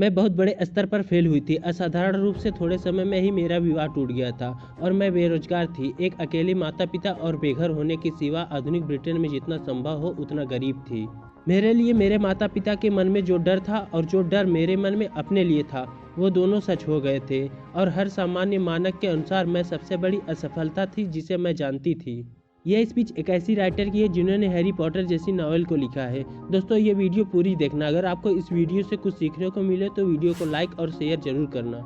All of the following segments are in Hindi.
मैं बहुत बड़े स्तर पर फेल हुई थी। असाधारण रूप से थोड़े समय में ही मेरा विवाह टूट गया था और मैं बेरोजगार थी। एक अकेली माता-पिता और बेघर होने की सिवा आधुनिक ब्रिटेन में जितना संभव हो उतना गरीब थी। मेरे लिए मेरे माता-पिता के मन में जो डर था और जो डर मेरे मन में अपने लिए था, वो दोनों सच हो गए थे और हर सामान्य मानक के अनुसार मैं सबसे बड़ी असफलता थी जिसे मैं जानती थी। यह स्पीच एक ऐसी राइटर की है जिन्होंने हैरी पॉटर जैसी नॉवेल को लिखा है। दोस्तों, ये वीडियो पूरी देखना। अगर आपको इस वीडियो से कुछ सीखने को मिले तो वीडियो को लाइक और शेयर जरूर करना।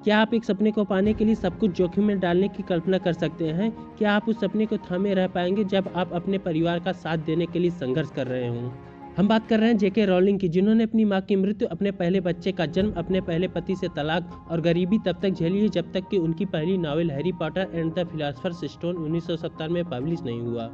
क्या आप एक सपने को पाने के लिए सब कुछ जोखिम में डालने की कल्पना कर सकते हैं? क्या आप उस सपने को थामे रह पाएंगे जब आप अपने परिवार का साथ देने के लिए संघर्ष कर रहे हों? हम बात कर रहे हैं जेके रॉलिंग की, जिन्होंने अपनी मां की मृत्यु, अपने पहले बच्चे का जन्म, अपने पहले पति से तलाक और गरीबी तब तक झेली है जब तक कि उनकी पहली novel Harry Potter and the philosophers stone 1970 में पब्लिश नहीं हुआ।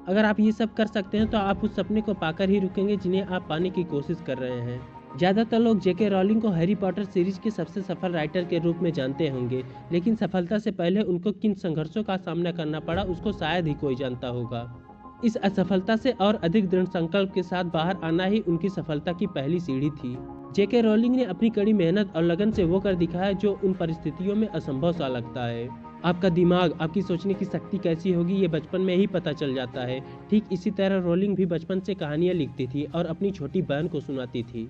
अगर आप ये सब कर सकते हैं तो आप उस सपने को पाकर ही रुकेंगे जिन्हें आप पाने की कोशिश कर रहे हैं। ज़्यादातर लोग जेके रॉलिंग को हैरी पॉटर सीरीज के सबसे सफल राइटर के रूप में जानते होंगे, लेकिन सफलता से पहले उनको किन संघर्षों का सामना करना पड़ा उसको शायद ही कोई जानता होगा। इस असफलता से और अधिक दृढ़ संकल्प के साथ बाहर आना ही उनकी सफलता की पहली सीढ़ी थी। जेके रॉलिंग ने अपनी कड़ी मेहनत और लगन से वो कर दिखाया जो उन परिस्थितियों में असंभव सा लगता है। आपका दिमाग, आपकी सोचने की शक्ति कैसी होगी ये बचपन में ही पता चल जाता है। ठीक इसी तरह रॉलिंग भी बचपन से कहानियां लिखती थी और अपनी छोटी बहन को सुनाती थी।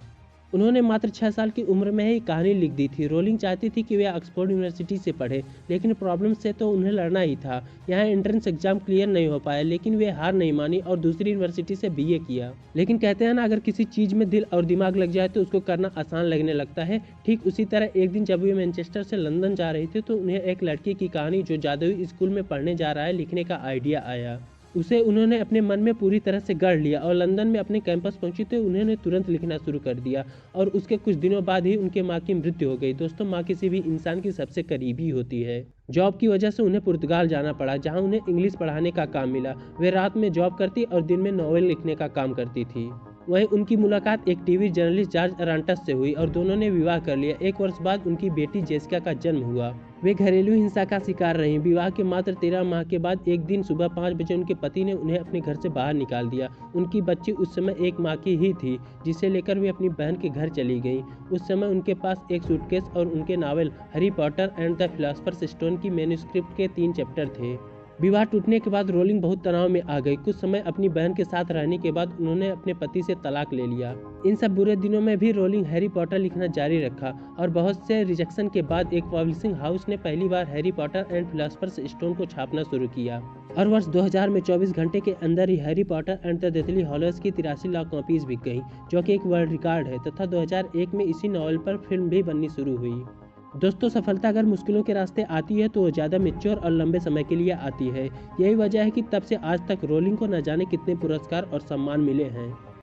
उन्होंने मात्र 6 साल की उम्र में ही कहानी लिख दी थी। रोलिंग चाहती थी कि वे ऑक्सफोर्ड यूनिवर्सिटी से पढ़े, लेकिन प्रॉब्लम से तो उन्हें लड़ना ही था। यहाँ एंट्रेंस एग्जाम क्लियर नहीं हो पाया, लेकिन वे हार नहीं मानी और दूसरी यूनिवर्सिटी से बीए किया। लेकिन कहते हैं ना, अगर किसी चीज़ में दिल और दिमाग लग जाए तो उसको करना आसान लगने लगता है। ठीक उसी तरह एक दिन जब वे मैनचेस्टर से लंदन जा रहे थे तो उन्हें एक लड़की की कहानी जो जादुई स्कूल में पढ़ने जा रहा है लिखने का आइडिया आया। उसे उन्होंने अपने मन में पूरी तरह से गढ़ लिया और लंदन में अपने कैंपस पहुंची तो उन्होंने तुरंत लिखना शुरू कर दिया और उसके कुछ दिनों बाद ही उनके माँ की मृत्यु हो गई। दोस्तों, माँ किसी भी इंसान की सबसे करीबी होती है। जॉब की वजह से उन्हें पुर्तगाल जाना पड़ा, जहां उन्हें इंग्लिश पढ़ाने का काम मिला। वे रात में जॉब करती और दिन में नॉवेल लिखने का काम करती थी। वहीं उनकी मुलाकात एक टीवी जर्नलिस्ट जॉर्ज अरांटस से हुई और दोनों ने विवाह कर लिया। 1 वर्ष बाद उनकी बेटी जेसिका का जन्म हुआ। वे घरेलू हिंसा का शिकार रहीं। विवाह के मात्र 13 माह के बाद एक दिन सुबह 5 बजे उनके पति ने उन्हें अपने घर से बाहर निकाल दिया। उनकी बच्ची उस समय 1 माह की ही थी, जिसे लेकर वे अपनी बहन के घर चली गईं। उस समय उनके पास एक सूटकेस और उनके novel Harry Potter and the philosophers stone की मैन्युस्क्रिप्ट के 3 चैप्टर थे। विवाह टूटने के बाद रोलिंग बहुत तनाव में आ गई। कुछ समय अपनी बहन के साथ रहने के बाद उन्होंने अपने पति से तलाक ले लिया। इन सब बुरे दिनों में भी रोलिंग हैरी पॉटर लिखना जारी रखा और बहुत से रिजेक्शन के बाद एक पब्लिशिंग हाउस ने पहली बार Harry Potter and philosopher's stone को छापना शुरू किया और वर्ष 2000 में 24 घंटे के अंदर ही Harry Potter and the deathly hallows की 83 लाख कॉपीज बिक गई, जो कि एक वर्ल्ड रिकॉर्ड है। तथा 2001 में इसी नॉवल पर फिल्म भी बननी शुरू हुई। दोस्तों, सफलता अगर मुश्किलों के रास्ते आती है तो वो ज़्यादा मैच्योर और लंबे समय के लिए आती है। यही वजह है कि तब से आज तक रोलिंग को न जाने कितने पुरस्कार और सम्मान मिले हैं।